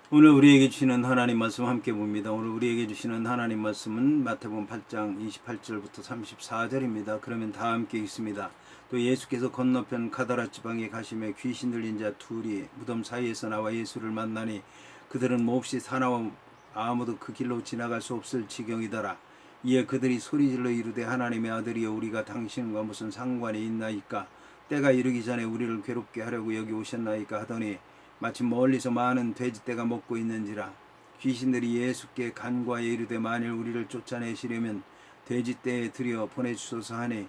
오늘 우리에게 주시는 하나님 말씀 함께 봅니다. 오늘 우리에게 주시는 하나님 말씀은 마태복음 8장 28절부터 34절입니다. 그러면 다 함께 읽습니다. 또 예수께서 건너편 가다라 지방에 가시매 귀신 들린 자 둘이 무덤 사이에서 나와 예수를 만나니 그들은 몹시 사나워 아무도 그 길로 지나갈 수 없을 지경이더라. 이에 그들이 소리질러 이르되 하나님의 아들이여 우리가 당신과 무슨 상관이 있나이까 때가 이르기 전에 우리를 괴롭게 하려고 여기 오셨나이까 하더니 마침 멀리서 많은 돼지떼가 먹고 있는지라. 귀신들이 예수께 간과하여 이르되 만일 우리를 쫓아내시려면 돼지떼에 들여 보내주소서 하니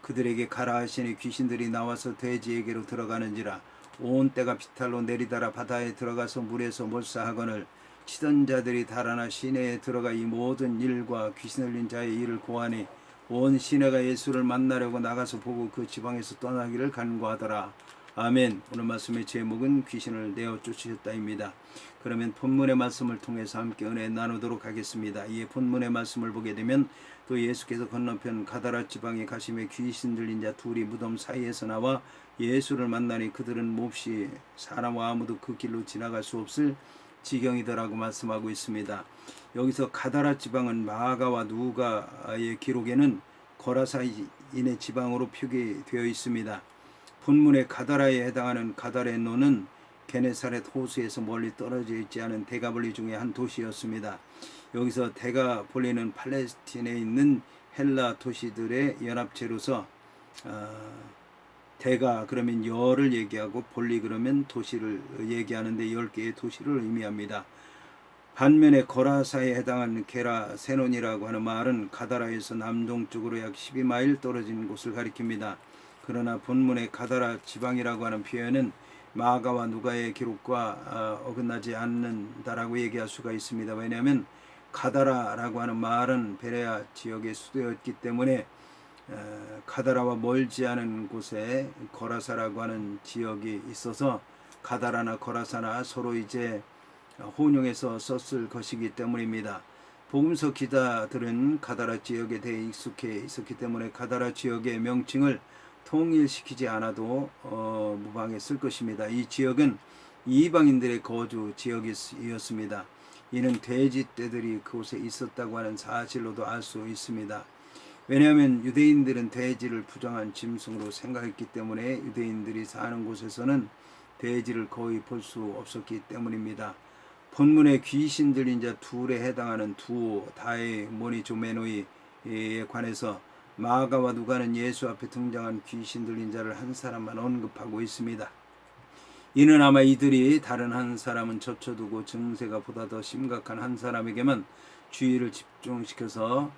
그들에게 가라 하시니 귀신들이 나와서 돼지에게로 들어가는지라. 온 때가 비탈로 내리다라 바다에 들어가서 물에서 몰사하거늘 치던 자들이 달아나 시내에 들어가 이 모든 일과 귀신 들린 자의 일을 고하니 온 시내가 예수를 만나려고 나가서 보고 그 지방에서 떠나기를 간구하더라. 아멘. 오늘 말씀의 제목은 귀신을 내어 쫓으셨다입니다. 그러면 본문의 말씀을 통해서 함께 은혜 나누도록 하겠습니다. 이 본문의 말씀을 보게 되면 또 예수께서 건너편 가다라 지방에 가시며 귀신 들린 자 둘이 무덤 사이에서 나와 예수를 만나니 그들은 몹시 사람과 아무도 그 길로 지나갈 수 없을 지경이더라고 말씀하고 있습니다. 여기서 가다라 지방은 마가와 누가의 기록에는 거라사인의 지방으로 표기되어 있습니다. 본문의 가다라에 해당하는 가다레노는 게네사렛 호수에서 멀리 떨어져 있지 않은 대가볼리 중의 한 도시였습니다. 여기서 대가볼리는 팔레스틴에 있는 헬라 도시들의 연합체로서 대가 그러면 열을 얘기하고 볼리 그러면 도시를 얘기하는데 10개의 도시를 의미합니다. 반면에 거라사에 해당하는 게라세논이라고 하는 말은 가다라에서 남동쪽으로 약 12마일 떨어진 곳을 가리킵니다. 그러나 본문의 가다라 지방이라고 하는 표현은 마가와 누가의 기록과 어긋나지 않는다라고 얘기할 수가 있습니다. 왜냐하면 가다라라고 하는 말은 베레아 지역의 수도였기 때문에 가다라와 멀지 않은 곳에 거라사라고 하는 지역이 있어서 가다라나 거라사나 서로 이제 혼용해서 썼을 것이기 때문입니다. 복음서 기자들은 가다라 지역에 대해 익숙해 있었기 때문에 가다라 지역의 명칭을 통일시키지 않아도 무방했을 것입니다. 이 지역은 이방인들의 거주 지역이었습니다. 이는 돼지떼들이 그곳에 있었다고 하는 사실로도 알 수 있습니다. 왜냐하면 유대인들은 돼지를 부정한 짐승으로 생각했기 때문에 유대인들이 사는 곳에서는 돼지를 거의 볼 수 없었기 때문입니다. 본문의 귀신 들린 자 둘에 해당하는 두오 다이모니조메노이에 관해서 마가와 누가는 예수 앞에 등장한 귀신 들린 자를 한 사람만 언급하고 있습니다. 이는 아마 이들이 다른 한 사람은 젖혀두고 증세가 보다 더 심각한 한 사람에게만 주의를 집중시켜서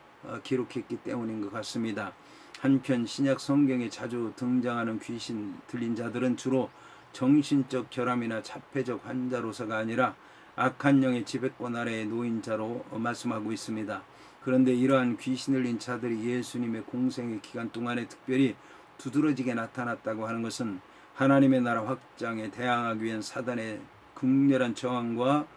기록했기 때문인 것 같습니다. 한편 신약 성경에 자주 등장하는 귀신 들린 자들은 주로 정신적 결함이나 자폐적 환자로서가 아니라 악한 영의 지배권 아래의 노인자로 말씀하고 있습니다. 그런데 이러한 귀신 들린 자들이 예수님의 공생의 기간 동안에 특별히 두드러지게 나타났다고 하는 것은 하나님의 나라 확장에 대항하기 위한 사단의 극렬한 저항과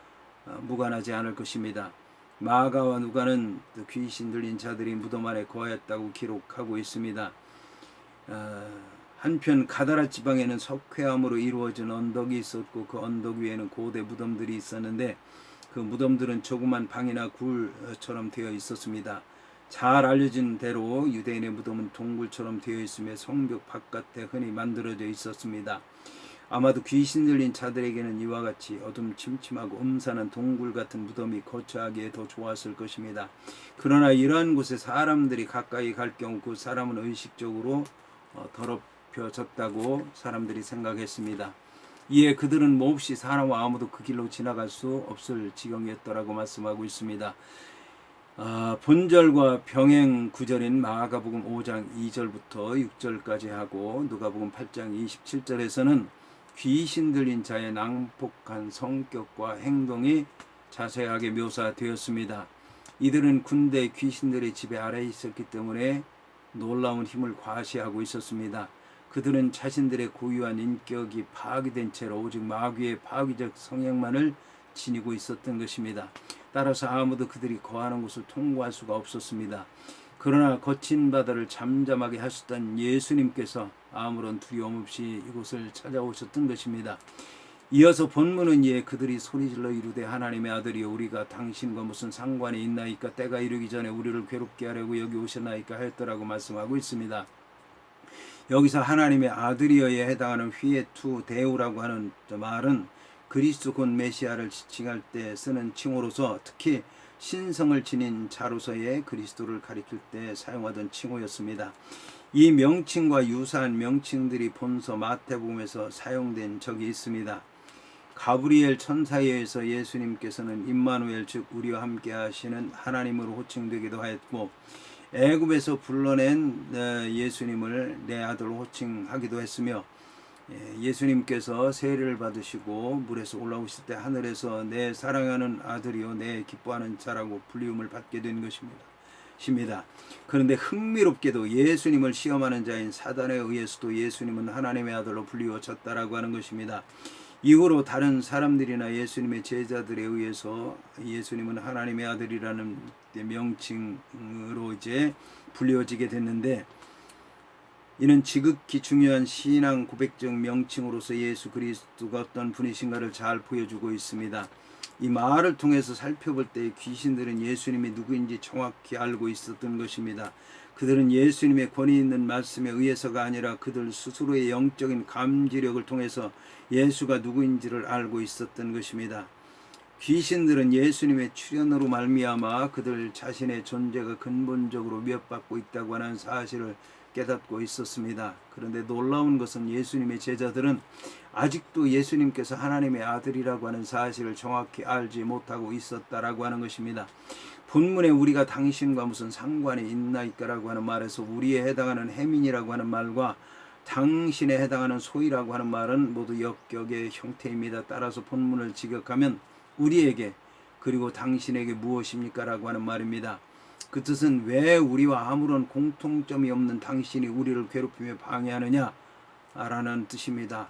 무관하지 않을 것입니다. 마가와 누가는 귀신 들린 자들이 무덤 안에 거하였다고 기록하고 있습니다. 한편 가다라 지방에는 석회암으로 이루어진 언덕이 있었고 그 언덕 위에는 고대 무덤들이 있었는데 그 무덤들은 조그만 방이나 굴처럼 되어 있었습니다. 잘 알려진 대로 유대인의 무덤은 동굴처럼 되어 있으며 성벽 바깥에 흔히 만들어져 있었습니다. 아마도 귀신 들린 자들에게는 이와 같이 어둠침침하고 음산한 동굴 같은 무덤이 거처하기에 더 좋았을 것입니다. 그러나 이러한 곳에 사람들이 가까이 갈 경우 그 사람은 의식적으로 더럽혀졌다고 사람들이 생각했습니다. 이에 그들은 몹시 사람과 아무도 그 길로 지나갈 수 없을 지경이었더라고 말씀하고 있습니다. 본절과 병행 구절인 마가복음 5장 2절부터 6절까지 하고 누가복음 8장 27절에서는 귀신 들린 자의 난폭한 성격과 행동이 자세하게 묘사되었습니다. 이들은 군대 귀신들의 지배 아래에 있었기 때문에 놀라운 힘을 과시하고 있었습니다. 그들은 자신들의 고유한 인격이 파괴된 채로 오직 마귀의 파괴적 성향만을 지니고 있었던 것입니다. 따라서 아무도 그들이 거하는 곳을 통과할 수가 없었습니다. 그러나 거친 바다를 잠잠하게 하셨던 예수님께서 아무런 두려움 없이 이곳을 찾아오셨던 것입니다. 이어서 본문은 이에 그들이 소리질러 이르되 하나님의 아들이여 우리가 당신과 무슨 상관이 있나이까 때가 이르기 전에 우리를 괴롭게 하려고 여기 오셨나이까 하였더라고 말씀하고 있습니다. 여기서 하나님의 아들이여에 해당하는 휘에투 데우라고 하는 말은 그리스도 곧 메시아를 지칭할 때 쓰는 칭호로서 특히 신성을 지닌 자로서의 그리스도를 가리킬 때 사용하던 칭호였습니다. 이 명칭과 유사한 명칭들이 본서 마태복음에서 사용된 적이 있습니다. 가브리엘 천사에 의해서 예수님께서는 임마누엘 즉 우리와 함께 하시는 하나님으로 호칭되기도 하였고 애굽에서 불러낸 예수님을 내 아들로 호칭하기도 했으며 예수님께서 세례를 받으시고 물에서 올라오실 때 하늘에서 내 사랑하는 아들이요 내 기뻐하는 자라고 불리움을 받게 된 것입니다. 그런데 흥미롭게도 예수님을 시험하는 자인 사단에 의해서도 예수님은 하나님의 아들로 불리워졌다라고 하는 것입니다. 이후로 다른 사람들이나 예수님의 제자들에 의해서 예수님은 하나님의 아들이라는 명칭으로 이제 불리워지게 됐는데 이는 지극히 중요한 신앙 고백적 명칭으로서 예수 그리스도가 어떤 분이신가를 잘 보여주고 있습니다. 이 말을 통해서 살펴볼 때 귀신들은 예수님이 누구인지 정확히 알고 있었던 것입니다. 그들은 예수님의 권위 있는 말씀에 의해서가 아니라 그들 스스로의 영적인 감지력을 통해서 예수가 누구인지를 알고 있었던 것입니다. 귀신들은 예수님의 출현으로 말미암아 그들 자신의 존재가 근본적으로 위협받고 있다고 하는 사실을 깨닫고 있었습니다. 그런데 놀라운 것은 예수님의 제자들은 아직도 예수님께서 하나님의 아들이라고 하는 사실을 정확히 알지 못하고 있었다라고 하는 것입니다. 본문에 우리가 당신과 무슨 상관이 있나이까라고 하는 말에서 우리에 해당하는 해민이라고 하는 말과 당신에 해당하는 소이라고 하는 말은 모두 역격의 형태입니다. 따라서 본문을 직역하면 우리에게 그리고 당신에게 무엇입니까? 라고 하는 말입니다. 그 뜻은 왜 우리와 아무런 공통점이 없는 당신이 우리를 괴롭히며 방해하느냐 라는 뜻입니다.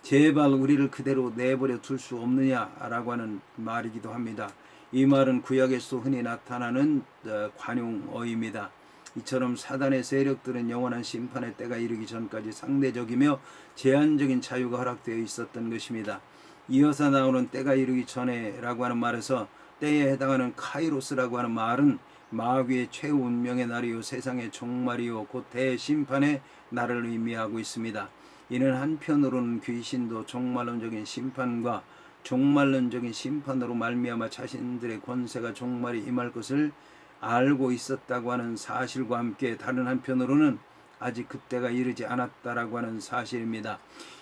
제발 우리를 그대로 내버려 둘 수 없느냐 라고 하는 말이기도 합니다. 이 말은 구약에서 흔히 나타나는 관용어입니다. 이처럼 사단의 세력들은 영원한 심판의 때가 이르기 전까지 상대적이며 제한적인 자유가 허락되어 있었던 것입니다. 이어서 나오는 때가 이르기 전에 라고 하는 말에서 때에 해당하는 카이로스라고 하는 말은 마귀의 최운명의 날이요 세상의 종말이요 곧 대심판의 날을 의미하고 있습니다. 이는 한편으로는 귀신도 종말론적인 심판과 종말론적인 심판으로 말미암아 자신들의 권세가 종말이 임할 것을 알고 있었다고 하는 사실과 함께 다른 한편으로는 아직 그때가 이르지 않았다라고 하는 사실입니다.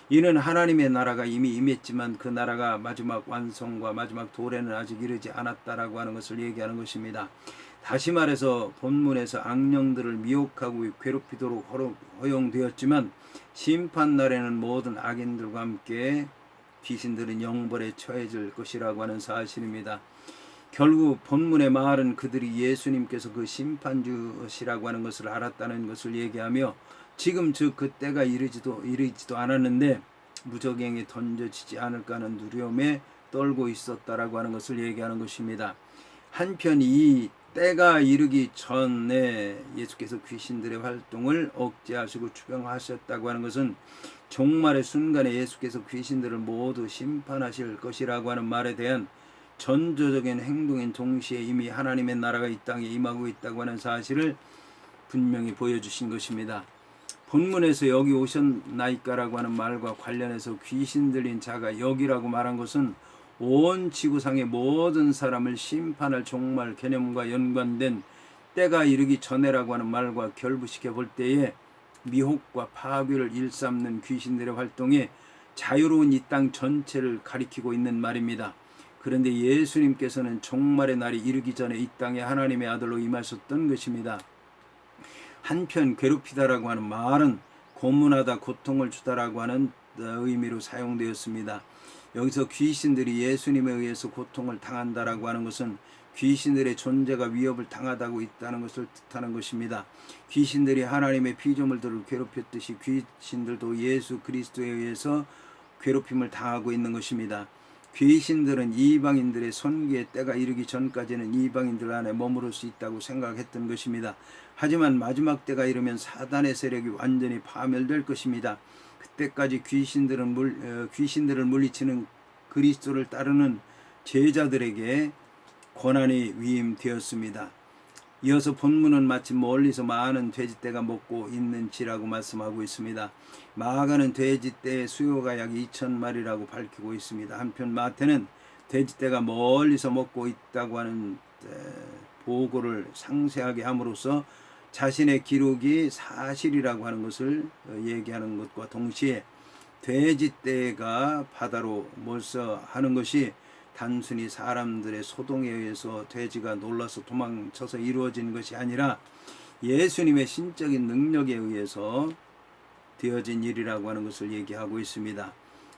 이는 하나님의 나라가 이미 임했지만 그 나라가 마지막 완성과 마지막 도래는 아직 이르지 않았다라고 하는 것을 얘기하는 것입니다. 다시 말해서 본문에서 악령들을 미혹하고 괴롭히도록 허용되었지만 심판날에는 모든 악인들과 함께 귀신들은 영벌에 처해질 것이라고 하는 사실입니다. 결국 본문의 말은 그들이 예수님께서 그 심판주시라고 하는 것을 알았다는 것을 얘기하며 지금 즉 그때가 이르지도 않았는데 무적행에 던져지지 않을까 하는 두려움에 떨고 있었다라고 하는 것을 얘기하는 것입니다. 한편 이 때가 이르기 전에 예수께서 귀신들의 활동을 억제하시고 추병하셨다고 하는 것은 종말의 순간에 예수께서 귀신들을 모두 심판하실 것이라고 하는 말에 대한 전조적인 행동인 동시에 이미 하나님의 나라가 이 땅에 임하고 있다고 하는 사실을 분명히 보여주신 것입니다. 본문에서 여기 오셨나이까라고 하는 말과 관련해서 귀신 들린 자가 여기라고 말한 것은 온 지구상의 모든 사람을 심판할 종말 개념과 연관된 때가 이르기 전에라고 하는 말과 결부시켜 볼 때에 미혹과 파괴를 일삼는 귀신들의 활동에 자유로운 이 땅 전체를 가리키고 있는 말입니다. 그런데 예수님께서는 종말의 날이 이르기 전에 이 땅에 하나님의 아들로 임하셨던 것입니다. 한편 괴롭히다라고 하는 말은 고문하다, 고통을 주다라고 하는 의미로 사용되었습니다. 여기서 귀신들이 예수님에 의해서 고통을 당한다라고 하는 것은 귀신들의 존재가 위협을 당하다고 있다는 것을 뜻하는 것입니다. 귀신들이 하나님의 피조물들을 괴롭혔듯이 귀신들도 예수 그리스도에 의해서 괴롭힘을 당하고 있는 것입니다. 귀신들은 이방인들의 선기의 때가 이르기 전까지는 이방인들 안에 머무를 수 있다고 생각했던 것입니다. 하지만 마지막 때가 이르면 사단의 세력이 완전히 파멸될 것입니다. 그때까지 귀신들을 물리치는 그리스도를 따르는 제자들에게 고난이 위임되었습니다. 이어서 본문은 마치 멀리서 많은 돼지떼가 먹고 있는지라고 말씀하고 있습니다. 마가는 돼지떼의 수요가 약 2,000마리라고 밝히고 있습니다. 한편 마태는 돼지떼가 멀리서 먹고 있다고 하는 보고를 상세하게 함으로써 자신의 기록이 사실이라고 하는 것을 얘기하는 것과 동시에 돼지떼가 바다로 몰서하는 것이 단순히 사람들의 소동에 의해서 돼지가 놀라서 도망쳐서 이루어진 것이 아니라 예수님의 신적인 능력에 의해서 되어진 일이라고 하는 것을 얘기하고 있습니다.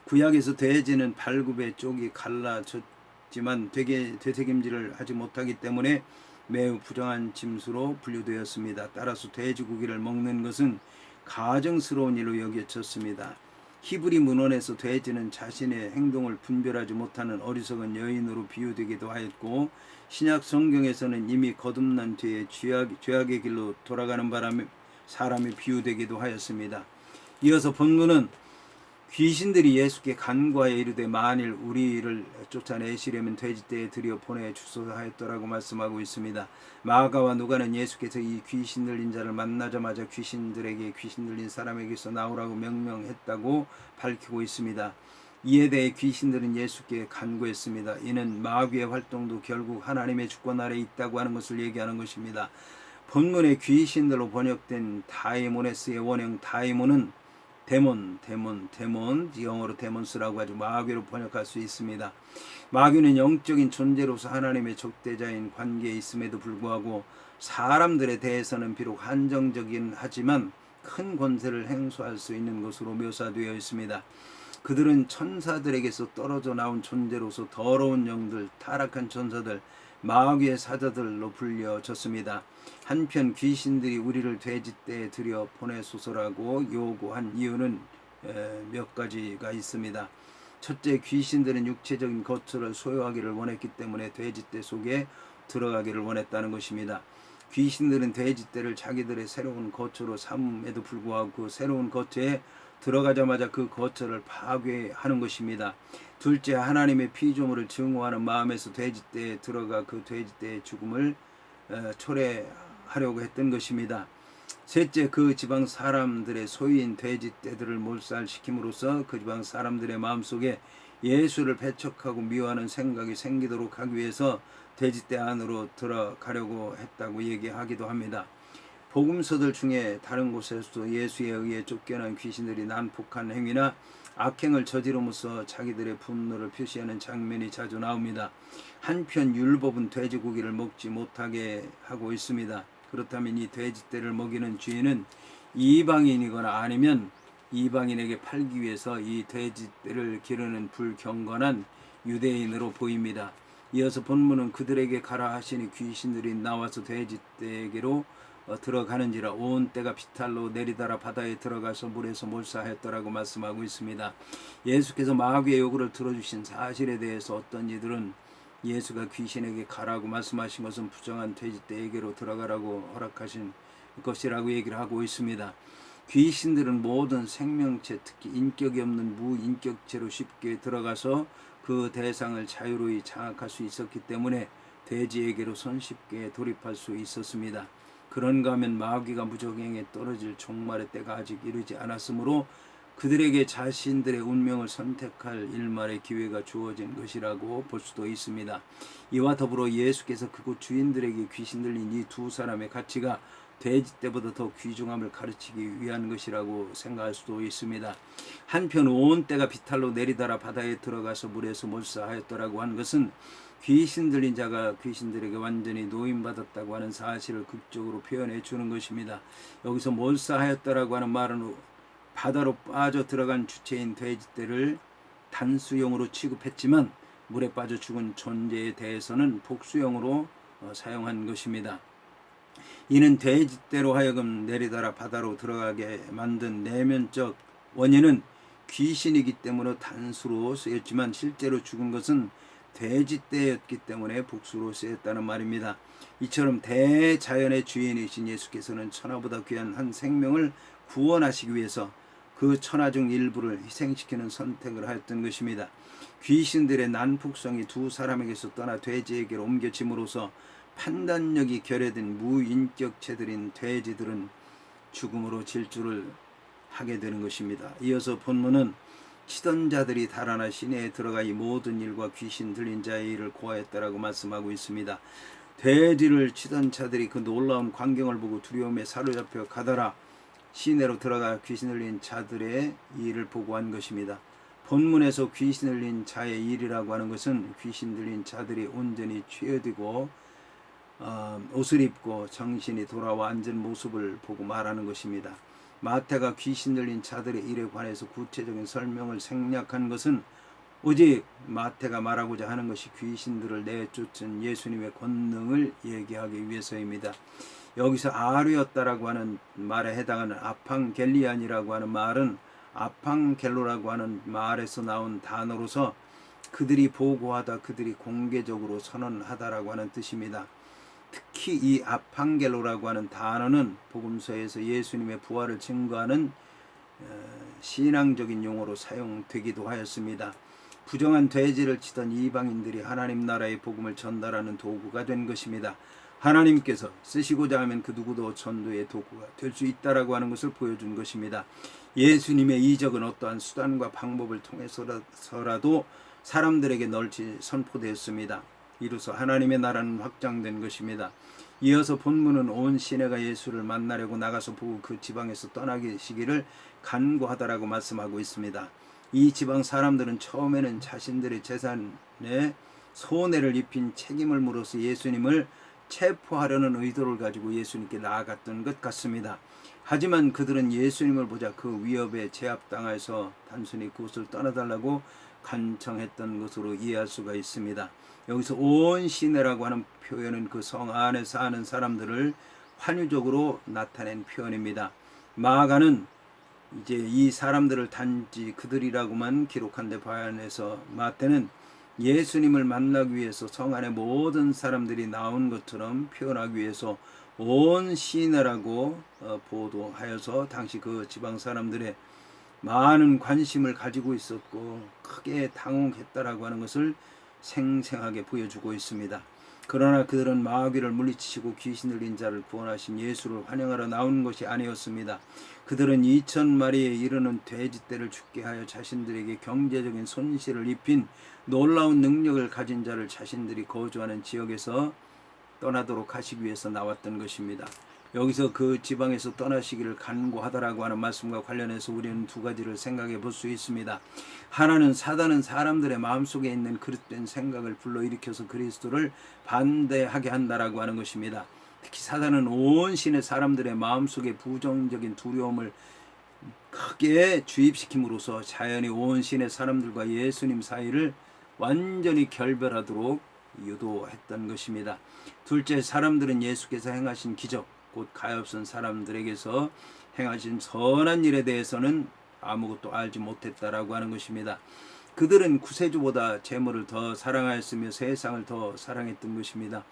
구약에서 돼지는 발굽의 쪽이 갈라졌지만 되새김질을 하지 못하기 때문에 매우 부정한 짐수로 분류되었습니다. 따라서 돼지고기를 먹는 것은 가증스러운 일로 여겨졌습니다. 히브리 문헌에서 돼지는 자신의 행동을 분별하지 못하는 어리석은 여인으로 비유되기도 하였고, 신약 성경에서는 이미 거듭난 뒤에 죄악의 길로 돌아가는 바람에 사람이 비유되기도 하였습니다. 이어서 본문은 귀신들이 예수께 간구하여 이르되 만일 우리를 쫓아내시려면 돼지떼에 들여 보내주소서 하였더라고 말씀하고 있습니다. 마가와 누가는 예수께서 이 귀신 들린 자를 만나자마자 귀신 들린 사람에게서 나오라고 명령했다고 밝히고 있습니다. 이에 대해 귀신들은 예수께 간구했습니다. 이는 마귀의 활동도 결국 하나님의 주권 아래 있다고 하는 것을 얘기하는 것입니다. 본문의 귀신들로 번역된 다이모네스의 원형 다이몬은 데몬, 영어로 데몬스라고 하죠. 마귀로 번역할 수 있습니다. 마귀는 영적인 존재로서 하나님의 적대자인 관계에 있음에도 불구하고 사람들에 대해서는 비록 한정적이긴 하지만 큰 권세를 행수할 수 있는 것으로 묘사되어 있습니다. 그들은 천사들에게서 떨어져 나온 존재로서 더러운 영들, 타락한 천사들, 마귀의 사자들로 불려졌습니다. 한편 귀신들이 우리를 돼지떼에 들여 보내소서라고 요구한 이유는 몇 가지가 있습니다. 첫째, 귀신들은 육체적인 거처를 소유하기를 원했기 때문에 돼지떼 속에 들어가기를 원했다는 것입니다. 귀신들은 돼지떼를 자기들의 새로운 거처로 삼음에도 불구하고 그 새로운 거처에 들어가자마자 그 거처를 파괴하는 것입니다. 둘째, 하나님의 피조물을 증오하는 마음에서 돼지떼에 들어가 그 돼지떼의 죽음을 초래하려고 했던 것입니다. 셋째, 그 지방 사람들의 소유인 돼지떼들을 몰살시킴으로써 그 지방 사람들의 마음속에 예수를 배척하고 미워하는 생각이 생기도록 하기 위해서 돼지떼 안으로 들어가려고 했다고 얘기하기도 합니다. 복음서들 중에 다른 곳에서도 예수에 의해 쫓겨난 귀신들이 난폭한 행위나 악행을 저지름으로써 자기들의 분노를 표시하는 장면이 자주 나옵니다. 한편 율법은 돼지고기를 먹지 못하게 하고 있습니다. 그렇다면 이 돼지떼를 먹이는 주인은 이방인이거나 아니면 이방인에게 팔기 위해서 이 돼지떼를 기르는 불경건한 유대인으로 보입니다. 이어서 본문은 그들에게 가라 하시니 귀신들이 나와서 돼지떼에게로 들어가는지라 온 떼가 비탈로 내리달아 바다에 들어가서 물에서 몰사하였더라고 말씀하고 있습니다. 예수께서 마귀의 요구를 들어주신 사실에 대해서 어떤 이들은 예수가 귀신에게 가라고 말씀하신 것은 부정한 돼지떼에게로 들어가라고 허락하신 것이라고 얘기를 하고 있습니다. 귀신들은 모든 생명체, 특히 인격이 없는 무인격체로 쉽게 들어가서 그 대상을 자유로이 장악할 수 있었기 때문에 돼지에게로 손쉽게 돌입할 수 있었습니다. 그런가 하면 마귀가 무적행에 떨어질 종말의 때가 아직 이르지 않았으므로 그들에게 자신들의 운명을 선택할 일말의 기회가 주어진 것이라고 볼 수도 있습니다. 이와 더불어 예수께서 그곳 주인들에게 귀신 들린 이 두 사람의 가치가 돼지떼보다 더 귀중함을 가르치기 위한 것이라고 생각할 수도 있습니다. 한편 온 떼가 비탈로 내리달아 바다에 들어가서 물에서 몰사하였더라고 하는 것은 귀신 들린 자가 귀신들에게 완전히 노임받았다고 하는 사실을 극적으로 표현해 주는 것입니다. 여기서 몰사하였다라고 하는 말은 바다로 빠져 들어간 주체인 돼지떼를 단수형으로 취급했지만 물에 빠져 죽은 존재에 대해서는 복수형으로 사용한 것입니다. 이는 돼지떼로 하여금 내리달아 바다로 들어가게 만든 내면적 원인은 귀신이기 때문에 단수로 쓰였지만 실제로 죽은 것은 돼지떼였기 때문에 복수로 쓰였다는 말입니다. 이처럼 대자연의 주인이신 예수께서는 천하보다 귀한 한 생명을 구원하시기 위해서 그 천하 중 일부를 희생시키는 선택을 하였던 것입니다. 귀신들의 난폭성이 두 사람에게서 떠나 돼지에게로 옮겨짐으로써 판단력이 결여된 무인격체들인 돼지들은 죽음으로 질주를 하게 되는 것입니다. 이어서 본문은 치던 자들이 달아나 시내에 들어가 이 모든 일과 귀신 들린 자의 일을 고하였다라고 말씀하고 있습니다. 돼지를 치던 자들이 그 놀라운 광경을 보고 두려움에 사로잡혀 가다라 시내로 들어가 귀신 들린 자들의 일을 보고한 것입니다. 본문에서 귀신 들린 자의 일이라고 하는 것은 귀신 들린 자들이 온전히 취해지고 옷을 입고 정신이 돌아와 앉은 모습을 보고 말하는 것입니다. 마태가 귀신 들린 자들의 일에 관해서 구체적인 설명을 생략한 것은 오직 마태가 말하고자 하는 것이 귀신들을 내쫓은 예수님의 권능을 얘기하기 위해서입니다. 여기서 아류였다라고 하는 말에 해당하는 아팡겔리안이라고 하는 말은 아팡겔로라고 하는 말에서 나온 단어로서 그들이 보고하다, 그들이 공개적으로 선언하다라고 하는 뜻입니다. 특히 이 아팡겔로라고 하는 단어는 복음서에서 예수님의 부활을 증거하는 신앙적인 용어로 사용되기도 하였습니다. 부정한 돼지를 치던 이방인들이 하나님 나라의 복음을 전달하는 도구가 된 것입니다. 하나님께서 쓰시고자 하면 그 누구도 전도의 도구가 될 수 있다라고 하는 것을 보여준 것입니다. 예수님의 이적은 어떠한 수단과 방법을 통해서라도 사람들에게 널리 선포되었습니다. 이로써 하나님의 나라는 확장된 것입니다. 이어서 본문은 온 시내가 예수를 만나려고 나가서 보고 그 지방에서 떠나시기를 간구하다라고 말씀하고 있습니다. 이 지방 사람들은 처음에는 자신들의 재산에 손해를 입힌 책임을 물어서 예수님을 체포하려는 의도를 가지고 예수님께 나아갔던 것 같습니다. 하지만 그들은 예수님을 보자 그 위협에 제압당해서 단순히 그곳을 떠나달라고 간청했던 것으로 이해할 수가 있습니다. 여기서 온 시내라고 하는 표현은 그 성 안에 사는 사람들을 환유적으로 나타낸 표현입니다. 마가는 이제 이 사람들을 단지 그들이라고만 기록한 데 반해서 마태는 예수님을 만나기 위해서 성 안에 모든 사람들이 나온 것처럼 표현하기 위해서 온 시내라고 보도하여서 당시 그 지방 사람들의 많은 관심을 가지고 있었고 크게 당혹했다라고 하는 것을 생생하게 보여주고 있습니다. 그러나 그들은 마귀를 물리치시고 귀신 들린 자를 구원하신 예수를 환영하러 나온 것이 아니었습니다. 그들은 2,000마리에 이르는 돼지떼를 죽게 하여 자신들에게 경제적인 손실을 입힌 놀라운 능력을 가진 자를 자신들이 거주하는 지역에서 떠나도록 하시기 위해서 나왔던 것입니다. 여기서 그 지방에서 떠나시기를 간구하다라고 하는 말씀과 관련해서 우리는 두 가지를 생각해 볼 수 있습니다. 하나는 사단은 사람들의 마음속에 있는 그릇된 생각을 불러일으켜서 그리스도를 반대하게 한다라고 하는 것입니다. 특히 사단은 온 신의 사람들의 마음속에 부정적인 두려움을 크게 주입시킴으로써 자연히 온 신의 사람들과 예수님 사이를 완전히 결별하도록 유도했던 것입니다. 둘째, 사람들은 예수께서 행하신 기적, 곧 가엾은 사람들에게서 행하신 선한 일에 대해서는 아무것도 알지 못했다라고 하는 것입니다. 그들은 구세주보다 재물을 더 사랑하였으며 세상을 더 사랑했던 것입니다.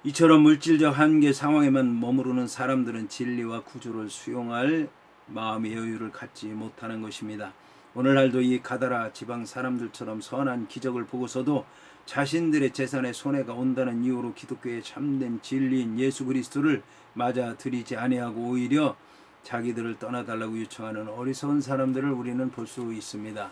이처럼 물질적 한계 상황에만 머무르는 사람들은 진리와 구주를 수용할 마음의 여유를 갖지 못하는 것입니다. 오늘날도 이 가다라 지방 사람들처럼 선한 기적을 보고서도 자신들의 재산에 손해가 온다는 이유로 기독교의 참된 진리인 예수 그리스도를 맞아들이지 아니하고 오히려 자기들을 떠나달라고 요청하는 어리석은 사람들을 우리는 볼 수 있습니다.